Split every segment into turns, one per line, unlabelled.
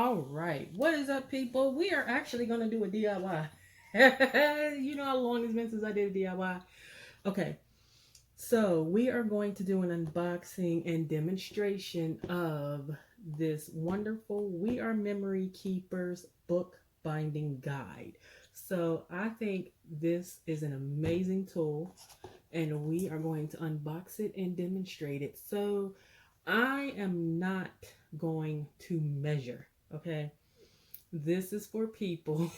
All right, what is up, people? We are actually going to do a DIY. You know how long it's been since I did a DIY? Okay, so we are going to do an unboxing and demonstration of this wonderful We Are Memory Keepers book binding guide. So I think this is an amazing tool, and we are going to unbox it and demonstrate it. So I am not going to measure, okay? This is for people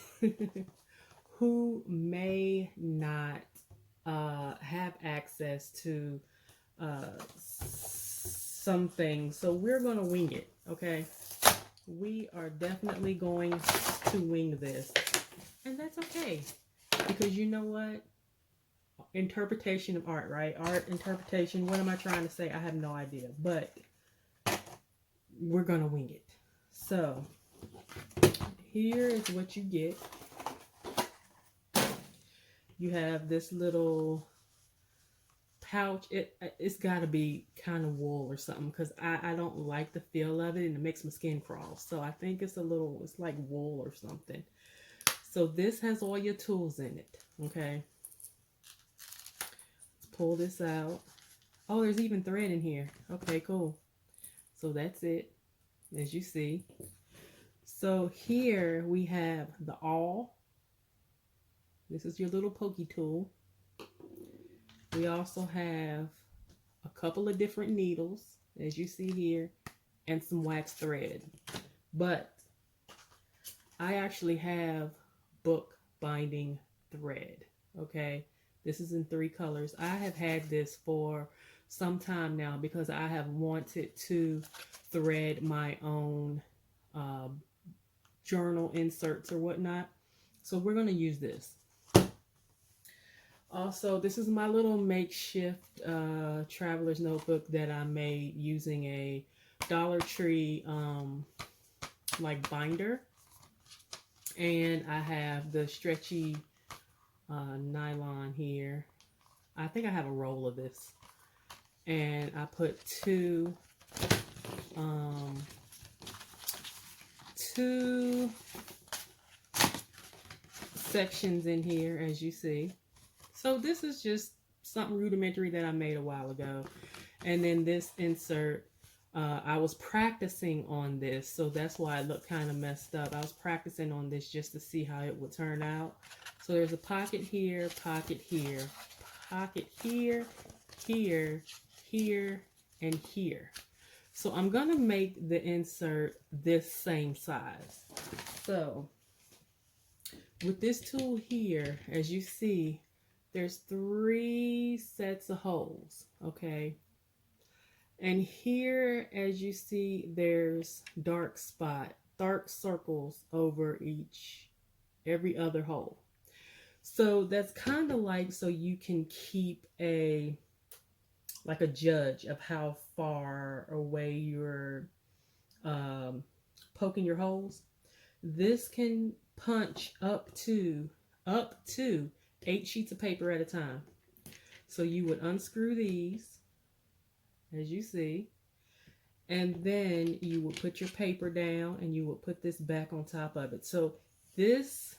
who may not have access to some things. So we're going to wing it, okay? We are definitely going to wing this. And that's okay. Because you know what? Interpretation of art, right? Art interpretation. What am I trying to say? I have no idea. But we're going to wing it. So here is what you get. You have this little pouch. It's got to be kind of wool or something, because I don't like the feel of it and it makes my skin crawl. So I think it's like wool or something. So this has all your tools in it, okay? Let's pull this out. Oh, there's even thread in here. Okay, cool. So that's it, as you see. So here we have the awl. This is your little pokey tool. We also have a couple of different needles, as you see here, and some wax thread. But I actually have book binding thread, okay? This is in 3 colors. I have had this for some time now because I have wanted to thread my own journal inserts or whatnot. So we're going to use this. Also, this is my little makeshift traveler's notebook that I made using a Dollar Tree like binder. And I have the stretchy nylon here. I think I have a roll of this. And I put two sections in here, as you see. So this is just something rudimentary that I made a while ago. And then this insert, I was practicing on this, so that's why it looked kind of messed up. I was practicing on this just to see how it would turn out. So there's a pocket here, pocket here, pocket here, here, here, and here. So I'm going to make the insert this same size. So with this tool here, as you see, there's 3 sets of holes, okay? And here, as you see, there's dark circles over every other hole. So that's kind of like so you can keep like a judge of how far away you're poking your holes. This can punch up to 8 sheets of paper at a time. So you would unscrew these, as you see, and then you would put your paper down and you would put this back on top of it. So this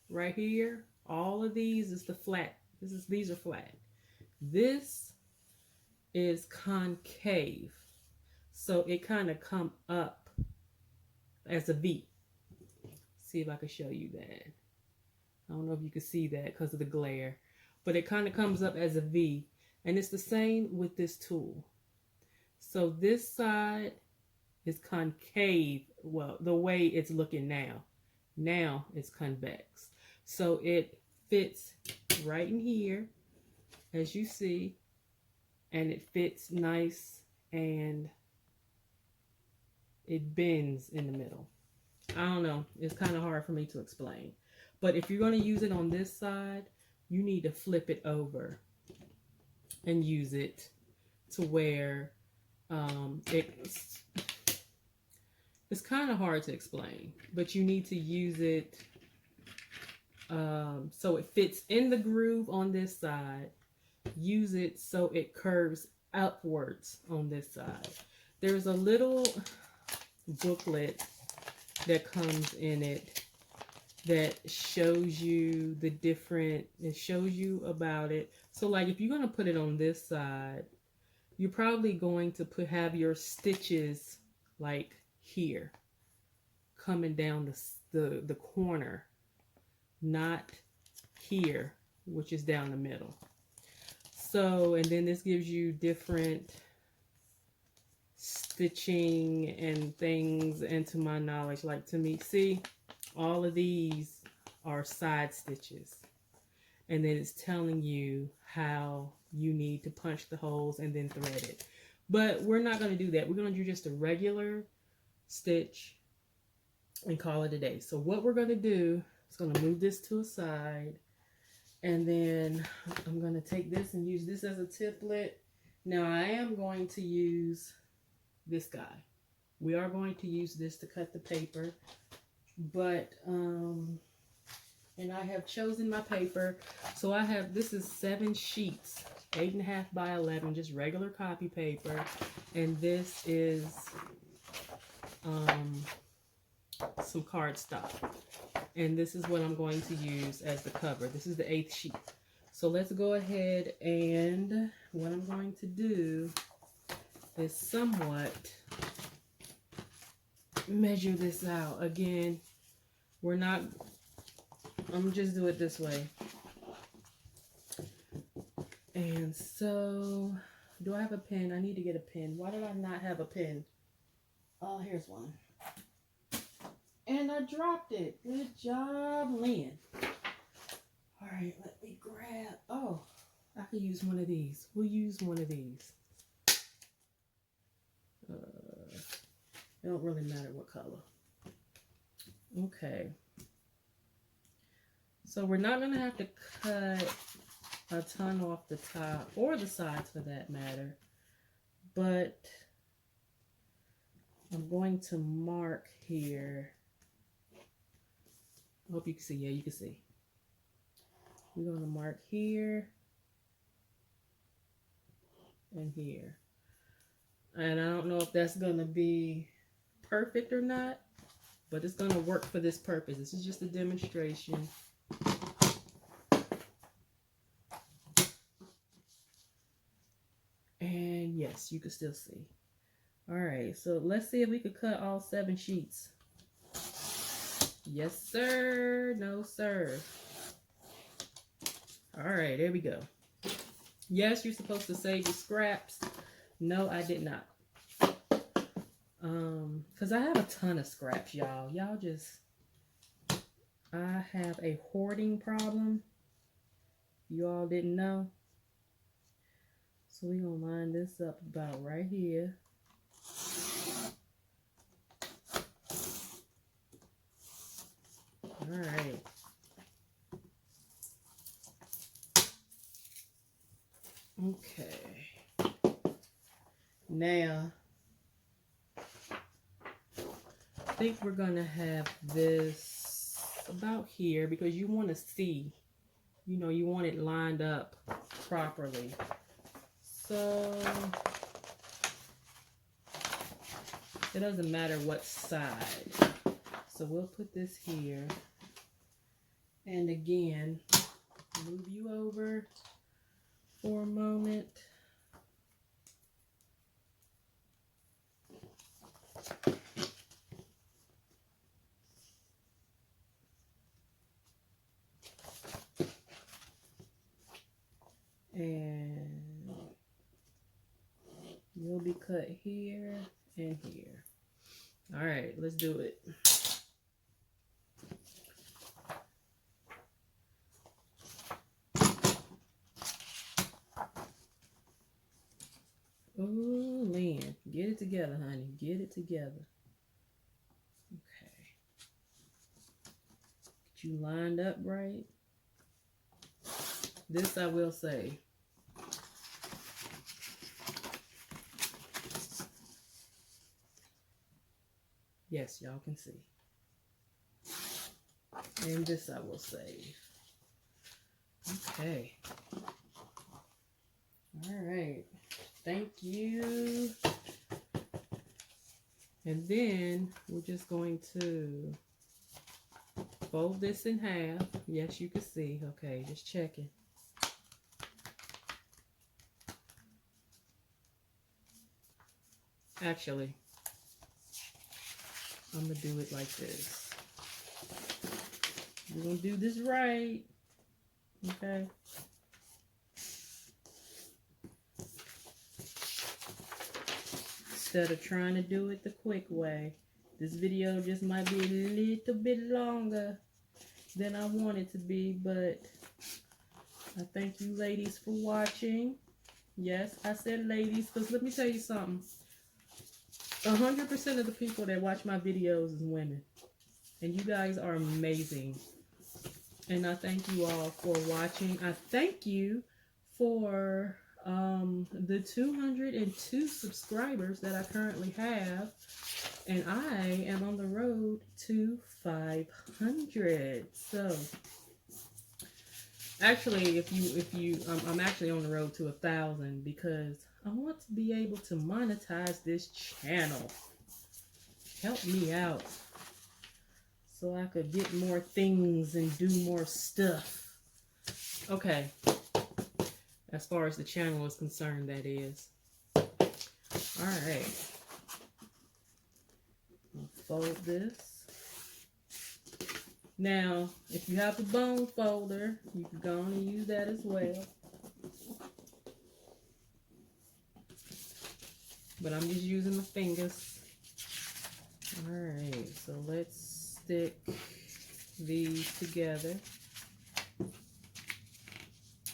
right here, all of these is the flat. These are flat. This is concave. So it kind of come up as a V. See if I can show you that. I don't know if you can see that because of the glare, but it kind of comes up as a V, and it's the same with this tool. So this side is concave. Well, the way it's looking now it's convex. So it fits right in here, as you see, and it fits nice and it bends in the middle. I don't know. It's kind of hard for me to explain. But if you're going to use it on this side, you need to flip it over and use it to where it's kind of hard to explain. But you need to use it so it fits in the groove on this side. Use it so it curves upwards on this side. There's a little booklet that comes in it that shows you the different, it shows you about it. So like if you're going to put it on this side, you're probably going to have your stitches like here coming down the corner, not here, which is down the middle. So, and then this gives you different stitching and things, and to my knowledge, like to me, see, all of these are side stitches. And then it's telling you how you need to punch the holes and then thread it. But we're not going to do that. We're going to do just a regular stitch and call it a day. So what we're going to do is going to move this to a side. And then I'm going to take this and use this as a template. Now I am going to use this guy. We are going to use this to cut the paper. But, and I have chosen my paper. So I have, this is 7 sheets, 8.5 by 11, just regular copy paper. And this is some cardstock. And this is what I'm going to use as the cover. This is the 8th sheet. So let's go ahead, and what I'm going to do is somewhat measure this out. Again, we're not, I'm just do it this way. And so, do I have a pen? I need to get a pen. Why did I not have a pen? Oh, here's one. And I dropped it. Good job, Lynn. All right, let me grab, oh, I could use one of these. We'll use one of these. It don't really matter what color. Okay. So we're not going to have to cut a ton off the top or the sides for that matter. But I'm going to mark here. I hope you can see. Yeah, you can see. We're going to mark here and here. And I don't know if that's going to be perfect or not, but it's going to work for this purpose. This is just a demonstration. And yes, you can still see. All right, so let's see if we could cut all 7 sheets. Yes, sir. No, sir. All right, there we go. Yes, you're supposed to save your scraps. No, I did not. Because I have a ton of scraps, y'all. Y'all just, I have a hoarding problem. You all didn't know. So we're going to line this up about right here. All right. Okay. Now, I think we're going to have this about here because you want to see, you know, you want it lined up properly. So, it doesn't matter what side. So we'll put this here. And again, move you over for a moment. And you'll be cut here and here. All right, let's do it. Oh, man. Get it together, honey. Get it together. Okay. Get you lined up right. This I will say. Yes, y'all can see. And this I will save. Okay. All right. Thank you. And then we're just going to fold this in half. Yes, you can see. Okay, just checking. Actually, I'm going to do it like this. We're going to do this right. Okay. Instead of trying to do it the quick way. This video just might be a little bit longer than I want it to be, but I thank you ladies for watching. Yes, I said ladies, because let me tell you something. 100% of the people that watch my videos is women. And you guys are amazing. And I thank you all for watching. I thank you for the 202 subscribers that I currently have. And I am on the road to 500. So actually, I'm actually on the road to 1,000 because I want to be able to monetize this channel. Help me out so I could get more things and do more stuff. Okay. As far as the channel is concerned, that is. Alright. Fold this. Now, if you have a bone folder, you can go on and use that as well. But I'm just using my fingers. Alright, so let's stick these together.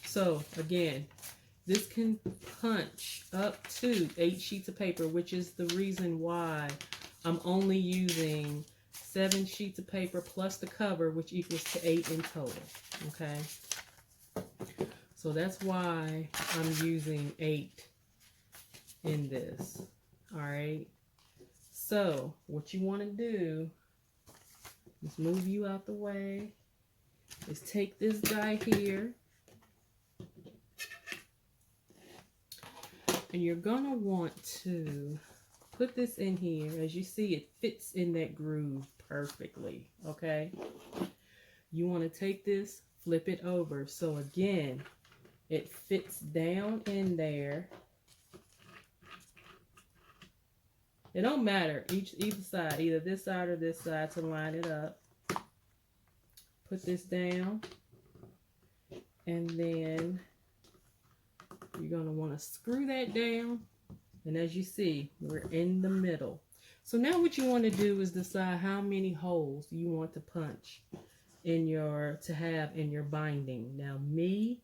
So, again, this can punch up to 8 sheets of paper, which is the reason why I'm only using 7 sheets of paper plus the cover, which equals to 8 in total. Okay? So that's why I'm using 8 in this. Alright? So, what you want to do is move you out the way. Is take this guy here. And you're going to want to put this in here. As you see, it fits in that groove perfectly. Okay? You want to take this, flip it over. So again, it fits down in there. It don't matter, either side, either this side or this side to line it up. Put this down. And then you're going to want to screw that down. And as you see, we're in the middle. So now what you want to do is decide how many holes you want to punch in your, to have in your binding. Now let me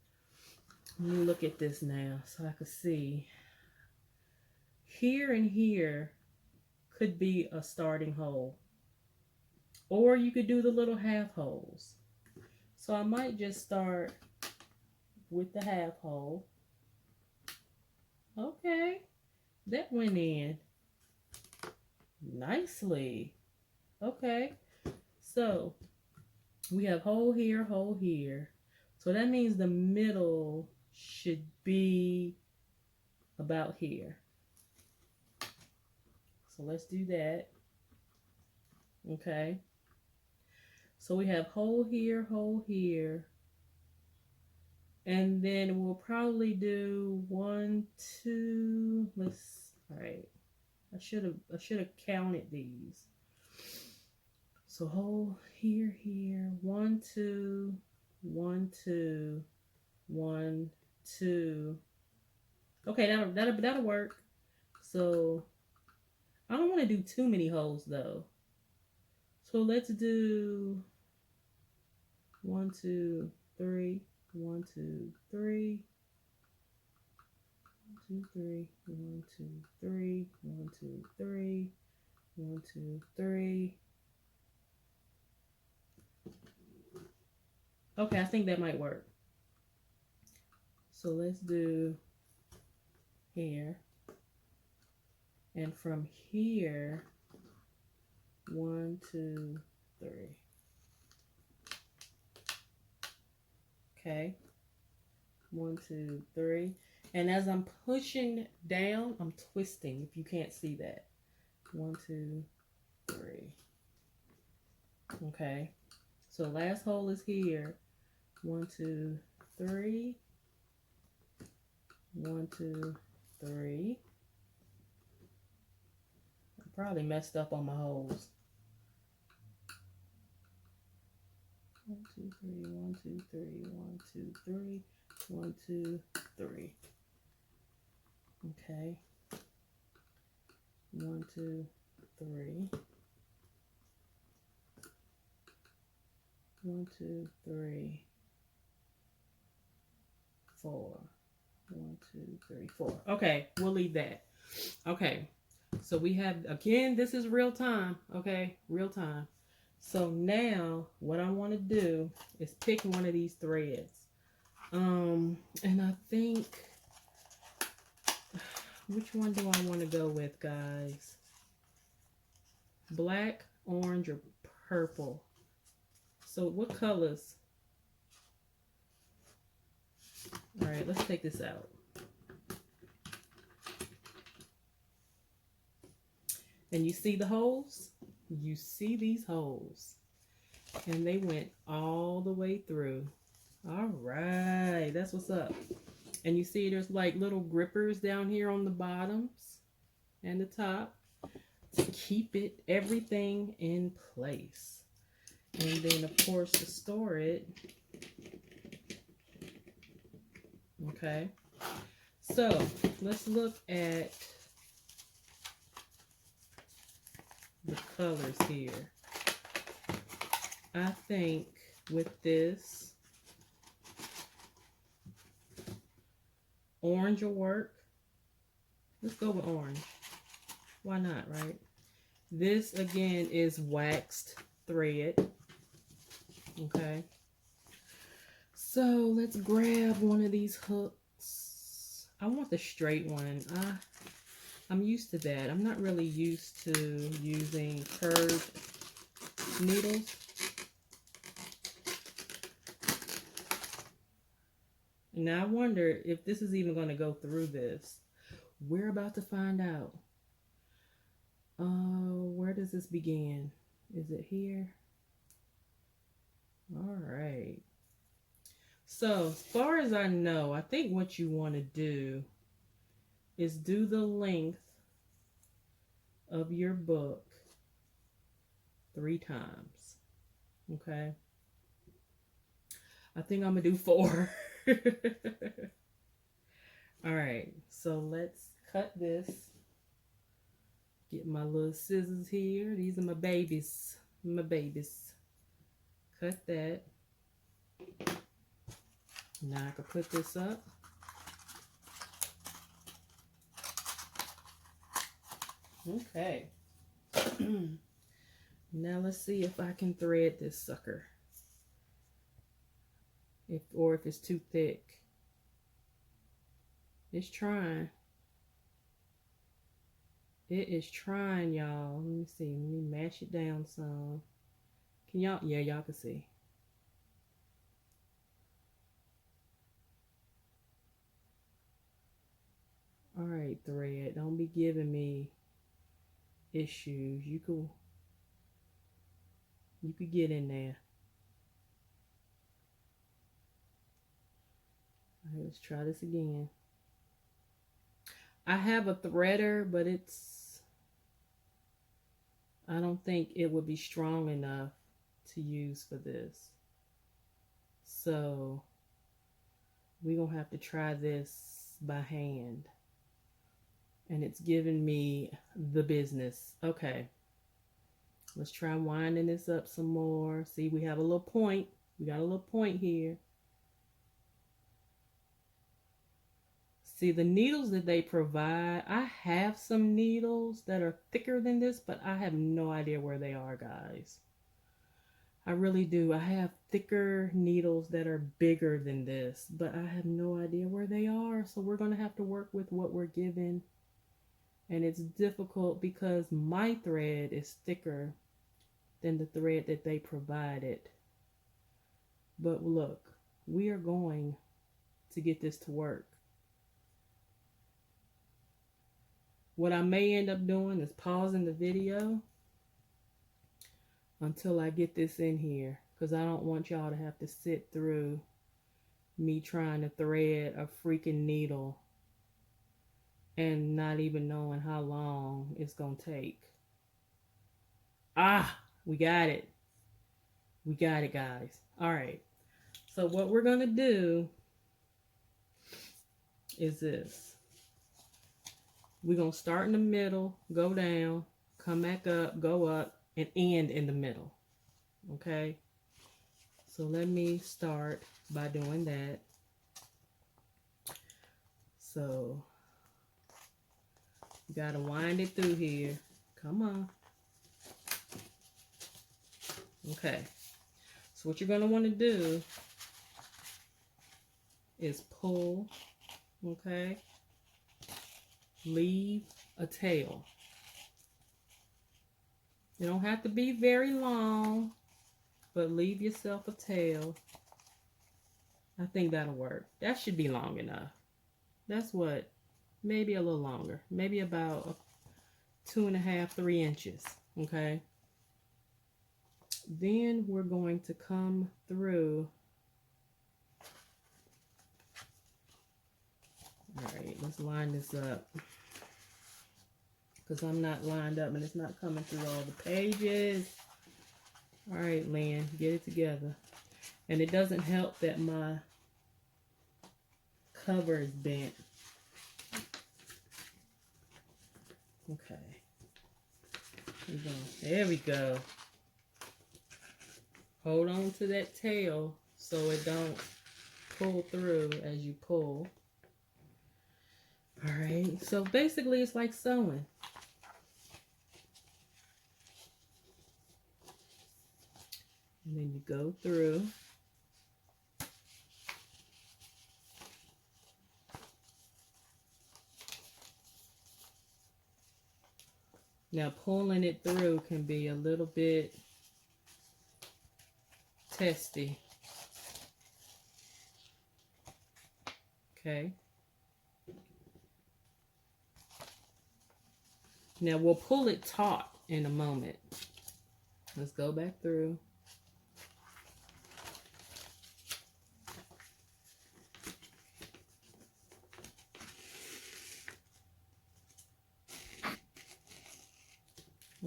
look at this now so I can see. Here and here could be a starting hole. Or you could do the little half holes. So I might just start with the half hole. Okay, that went in nicely. Okay, so we have hole here, hole here. So that means the middle should be about here. So let's do that. Okay, so we have hole here, and then we'll probably do 1, 2. All right. I should have counted these. So hole here, 1, 2, 1, 2, 1, 2. Okay, that'll work. So I don't want to do too many holes though. So let's do 1, 2, 3. 1, 2, 3. 1, 2, 3. 1, 2, 3. 1, 2, 3. 1, 2, 3. Okay, I think that might work. So let's do here. And from here, 1, 2, 3. Okay. 1, 2, 3. And as I'm pushing down, I'm twisting, if you can't see that. 1, 2, 3. Okay, so last hole is here. 1, 2, 3. 1, 2, 3. I probably messed up on my holes. 1, 2, 3. 1, 2, 3. 1, 2, 3. 1, 2, 3. Okay. 1, 2, 3. 1, 2, 3, 4. 1, 2, 3, 4. Okay, we'll leave that. Okay, so we have, again, this is real time. Okay, real time. So now what I want to do is pick one of these threads. And I think, which one do I want to go with, guys? Black, orange, or purple? So what colors? All right, let's take this out. And you see the holes? You see these holes. And they went all the way through. All right, that's what's up. And you see there's like little grippers down here on the bottoms and the top to keep everything in place. And then of course to store it. Okay, so let's look at the colors here. I think with this, orange will work. Let's go with orange. Why not, right? This again is waxed thread. Okay. So let's grab one of these hooks. I want the straight one. I'm used to that. I'm not really used to using curved needles. Now I wonder if this is even going to go through this. We're about to find out. Where does this begin? Is it here? All right. So as far as I know, I think what you want to do is do the length of your book 3 times. Okay. I think I'm going to do 4. All right. So let's cut this. Get my little scissors here. These are my babies. My babies. Cut that. Now I can put this up. Okay. Now let's see if I can thread this sucker. Or if it's too thick. It's trying. It is trying, y'all. Let me see. Let me mash it down some. Can y'all? Yeah, y'all can see. All right, thread. Don't be giving me issues. You could get in there. All right, let's try this again. I have a threader, but I don't think it would be strong enough to use for this. So we're going to have to try this by hand. And it's giving me the business. Okay. Let's try winding this up some more. See, we have a little point. We got a little point here. See, the needles that they provide, I have some needles that are thicker than this, but I have no idea where they are, guys. I really do. I have thicker needles that are bigger than this, but I have no idea where they are. So we're going to have to work with what we're given. And it's difficult because my thread is thicker than the thread that they provided. But look, we are going to get this to work. What I may end up doing is pausing the video until I get this in here, because I don't want y'all to have to sit through me trying to thread a freaking needle and not even knowing how long it's gonna take. Ah, we got it. We got it, guys. All right. So what we're gonna do is this. We're gonna start in the middle, go down, come back up, go up, and end in the middle. Okay? So let me start by doing that. So you gotta wind it through here. Come on. Okay. So what you're gonna want to do is pull, okay? Leave a tail. You don't have to be very long, but leave yourself a tail. I think that'll work. That should be long enough. That's what, maybe a little longer. Maybe about 2.5, 3 inches, okay? Then we're going to come through. All right, let's line this up, because I'm not lined up and it's not coming through all the pages. All right, Lynn, get it together. And it doesn't help that my cover is bent. Okay. There we go. Hold on to that tail so it don't pull through as you pull. All right, so basically it's like sewing. And then you go through. Now pulling it through can be a little bit testy. Okay. Now we'll pull it taut in a moment. Let's go back through.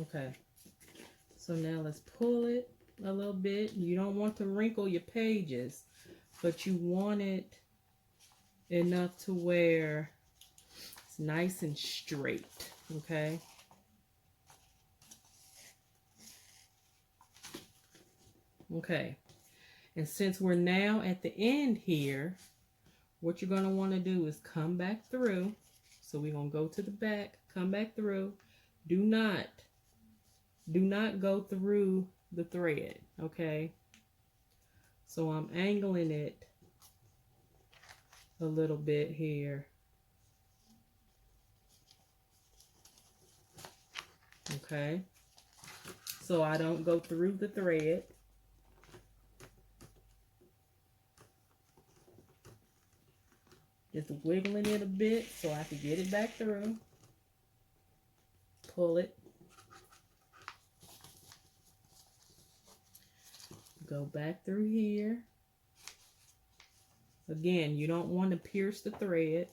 Okay. So now let's pull it a little bit. You don't want to wrinkle your pages, but you want it enough to where it's nice and straight. Okay. Okay. And since we're now at the end here, what you're going to want to do is come back through. So we're going to go to the back, come back through. Do not go through the thread. Okay. So I'm angling it a little bit here. Okay. So I don't go through the thread. Just wiggling it a bit so I can get it back through. Pull it. Go back through here. Again, you don't want to pierce the thread.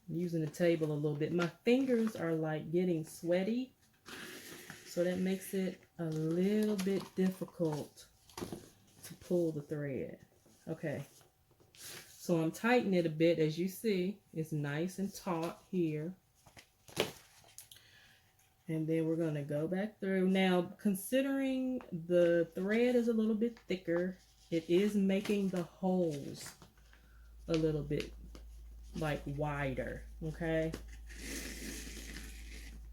I'm using the table a little bit. My fingers are like getting sweaty, so that makes it a little bit difficult to pull the thread. Okay, so I'm tightening it a bit. As you see, it's nice and taut here. And then we're going to go back through. Now, considering the thread is a little bit thicker, it is making the holes a little bit like wider, okay?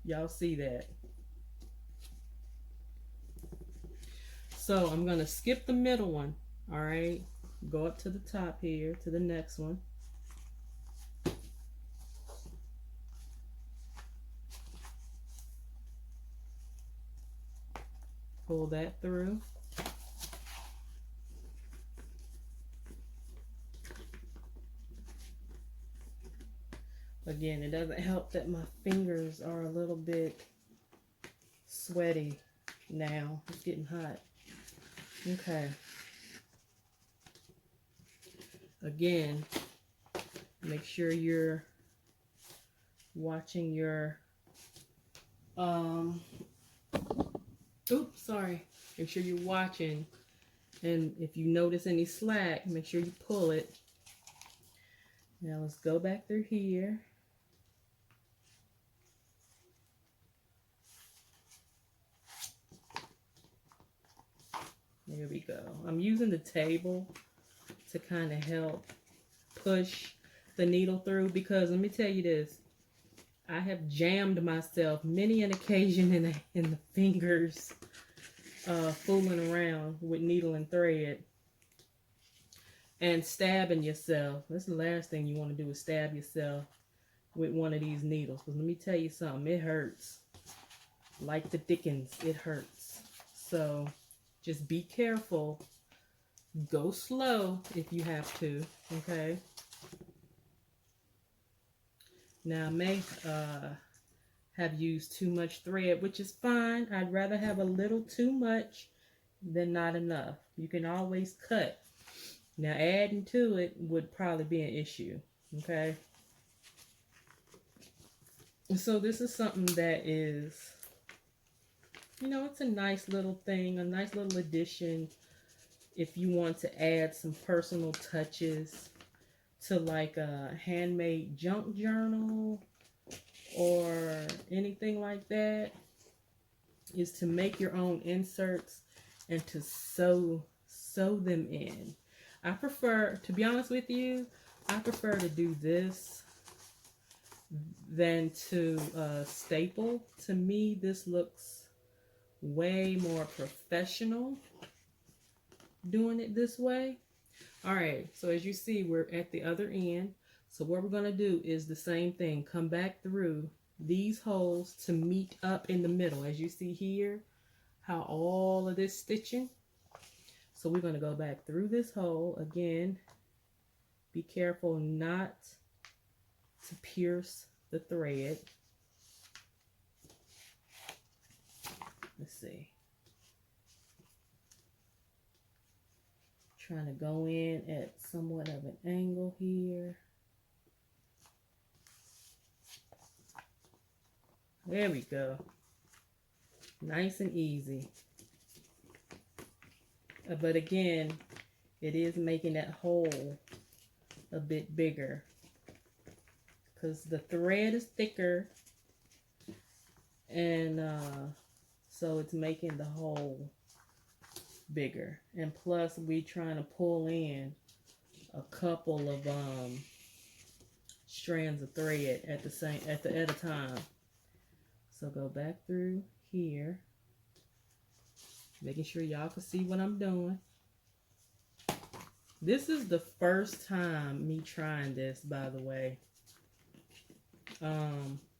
Y'all see that? So I'm going to skip the middle one, all right? Go up to the top here, to the next one. Pull that through. Again, it doesn't help that my fingers are a little bit sweaty now. It's getting hot. Okay. Again, make sure you're watching your, oops, sorry. Make sure you're watching. And if you notice any slack, make sure you pull it. Now let's go back through here. There we go. I'm using the table to kind of help push the needle through, because let me tell you this, I have jammed myself many an occasion in the fingers fooling around with needle and thread and stabbing yourself. That's the last thing you want to do, is stab yourself with one of these needles. But let me tell you something, it hurts. Like the dickens, it hurts. So just be careful. Go slow if you have to, okay? Now I may have used too much thread, which is fine. I'd rather have a little too much than not enough. You can always cut. Now adding to it would probably be an issue, okay? So this is something that is, you know, it's a nice little thing, a nice little addition if you want to add some personal touches to like a handmade junk journal or anything like that, is to make your own inserts and to sew them in. I prefer, to be honest with you, I prefer to do this than to staple. To me, this looks way more professional doing it this way. All right, so as you see, we're at the other end. So what we're going to do is the same thing. Come back through these holes to meet up in the middle. As you see here, how all of this stitching. So we're going to go back through this hole. Again, be careful not to pierce the thread. Let's see. Trying to go in at somewhat of an angle here. There we go. Nice and easy. But again, it is making that hole a bit bigger because the thread is thicker, and so it's making the hole bigger. And plus, we trying to pull in a couple of strands of thread at a time. So go back through here, making sure y'all can see what I'm doing. This is the first time me trying this, by the way.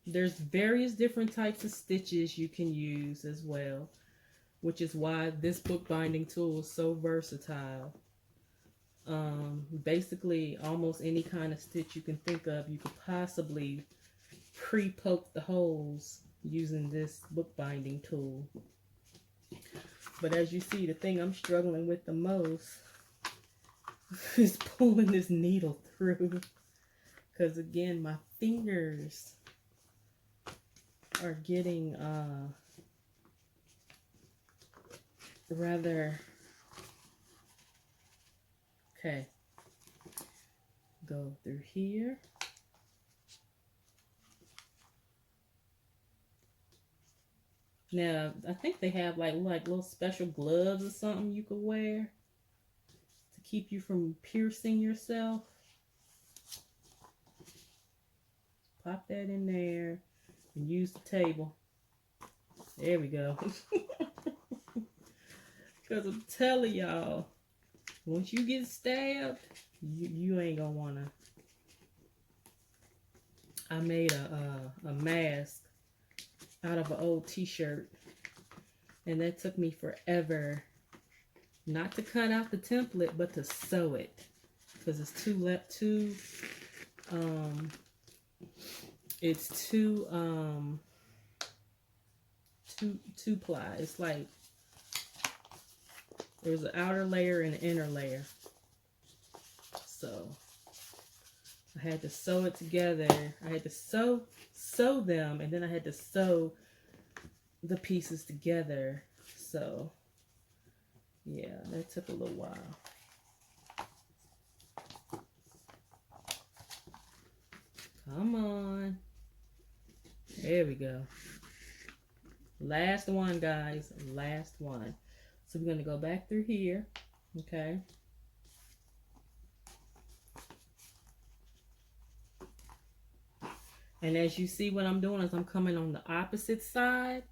There's various different types of stitches you can use as well, which is why this bookbinding tool is so versatile. Basically, almost any kind of stitch you can think of, you could possibly pre-poke the holes using this bookbinding tool. But as you see, the thing I'm struggling with the most is pulling this needle through, because again, my fingers are getting rather, okay, go through here. Now, I think they have like little special gloves or something you could wear to keep you from piercing yourself. Pop that in there and use the table. There we go. Because I'm telling y'all, once you get stabbed, you ain't gonna wanna. I made a mask out of an old t-shirt, and that took me forever, not to cut out the template, but to sew it, because it's too It's two ply. It's like there's an outer layer and an inner layer. So I had to sew it together. I had to sew them, and then I had to sew the pieces together. So yeah, that took a little while. Come on. There we go. Last one, guys. Last one. So we're going to go back through here. Okay. And as you see, what I'm doing is I'm coming on the opposite side.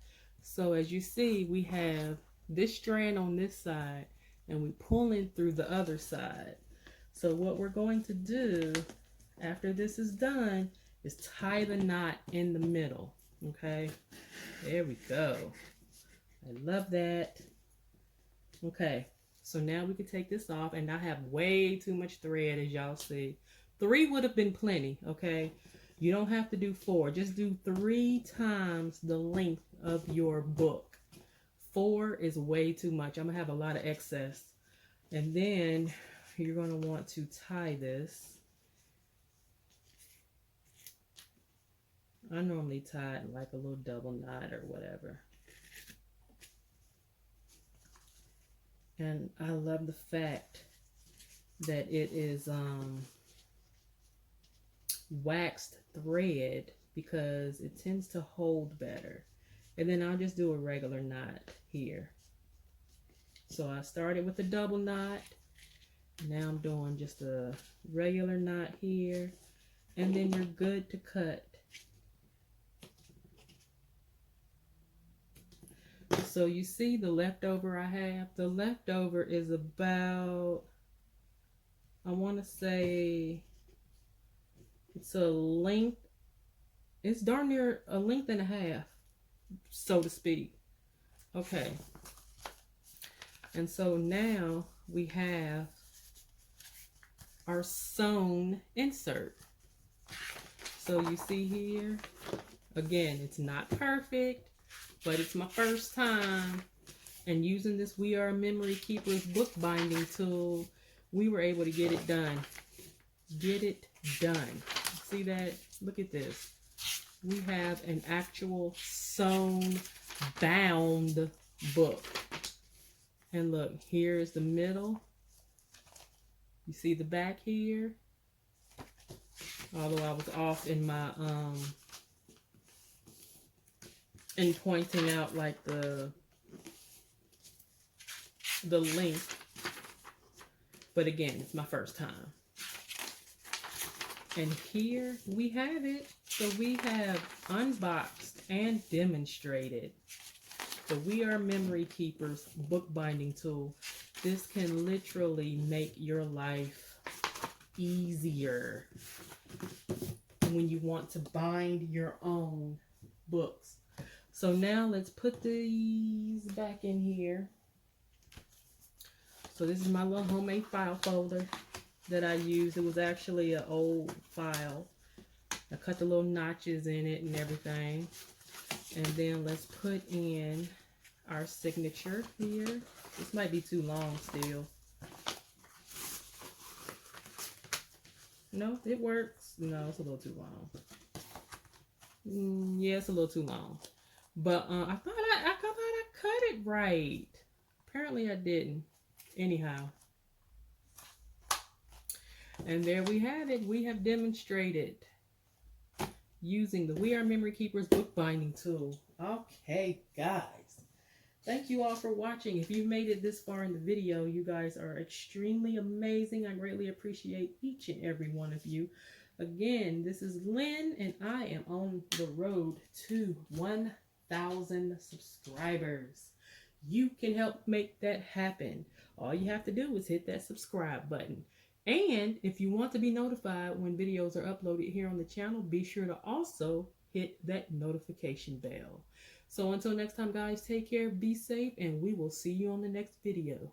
So as you see, we have this strand on this side and we pulling through the other side. So what we're going to do after this is done is tie the knot in the middle. Okay, there we go. I love that. Okay, so now we can take this off, and I have way too much thread, as y'all see. 3 would have been plenty, okay? You don't have to do 4. Just do 3 times the length of your book. 4 is way too much. I'm going to have a lot of excess. And then you're going to want to tie this. I normally tie it like a little double knot or whatever. And I love the fact that it is waxed thread because it tends to hold better. And then I'll just do a regular knot here. So I started with a double knot. Now I'm doing just a regular knot here. And then you're good to cut. So you see the leftover I have? The leftover is about, I want to say, it's a length, it's darn near a length and a half, so to speak. Okay. And so now we have our sewn insert. So you see here, again, it's not perfect, but it's my first time, and using this We Are Memory Keepers bookbinding tool, we were able to get it done. Get it done. See that? Look at this. We have an actual sewn, bound book. And look, here is the middle. You see the back here? Although I was off in my and pointing out like the length, but again, it's my first time. And here we have it. So we have unboxed and demonstrated the We Are Memory Keepers bookbinding tool. This can literally make your life easier when you want to bind your own books. So now let's put these back in here. So this is my little homemade file folder that I used. It was actually an old file. I cut the little notches in it and everything. And then let's put in our signature here. This might be too long still. No, it works. No, it's a little too long. Yeah, it's a little too long. But I thought I cut it right. Apparently I didn't. Anyhow. And there we have it. We have demonstrated using the We Are Memory Keepers bookbinding tool. Okay, guys. Thank you all for watching. If you've made it this far in the video, you guys are extremely amazing. I greatly appreciate each and every one of you. Again, this is Lynn, and I am on the road to 1,000 subscribers. You can help make that happen. All you have to do is hit that subscribe button. And if you want to be notified when videos are uploaded here on the channel, be sure to also hit that notification bell. So until next time, guys, take care, be safe, and we will see you on the next video.